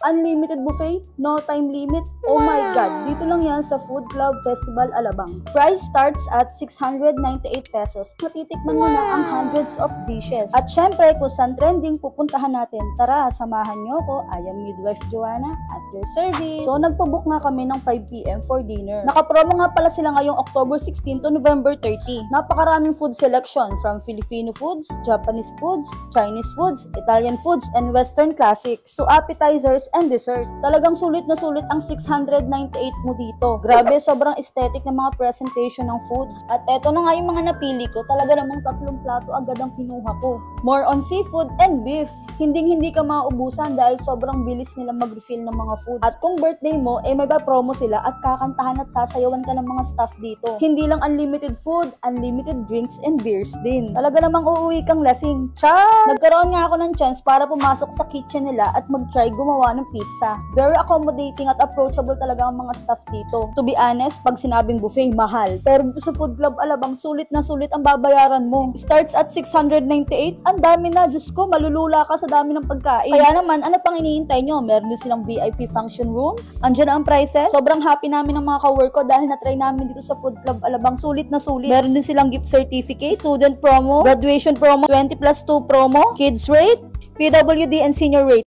Unlimited buffet, no time limit. Oh my God, dito lang yan sa Food Club Festival Alabang. Price starts at 698 pesos. Matitikman mo na ang hundreds of dishes. At syempre, kung saan trending, pupuntahan natin. Tara, samahan nyo ko. I am Midwife Joanna at your service. So, nagpabook nga kami ng 5 p.m. for dinner. Nakapromo nga pala sila ngayong October 16 to November 30. Napakaraming food selection from Filipino foods, Japanese foods, Chinese foods, Italian foods, and Western classics to appetizers and dessert. Talagang sulit na sulit ang 698 mo dito. Grabe, sobrang aesthetic ng mga presentation ng foods. At eto na nga yung mga napili ko. Talaga namang 3 plato agad ang kinuha ko. More on seafood and beef. Hindi ka mauubusan dahil sobrang bilis nila mag-refill ng mga food. At kung birthday mo, may promo sila at kakantahan at sasayawan ka ng mga staff dito. Hindi lang unlimited food, unlimited drinks and beers din. Talaga namang uuwi kang lasing. Char! Nagkaroon nga ako ng chance para pumasok sa kitchen nila at mag-try gumawa ng pizza. Very accommodating at approachable talaga ang mga staff dito. To be honest, pag sinabing buffet, mahal. Pero sa Food Club Alabang, sulit na sulit ang babayaran mo. Starts at 698. Ang dami na. Diyos ko, malulula ka sa dami ng pagkain. Kaya naman, ano pang iniintay nyo? Meron din silang VIP function room. Andiyan na ang prices. Sobrang happy namin ng mga ka-work ko dahil na-try namin dito sa Food Club Alabang. Sulit na sulit. Meron din silang gift certificate, student promo, graduation promo, 20+2 promo, kids rate, PWD and senior rate.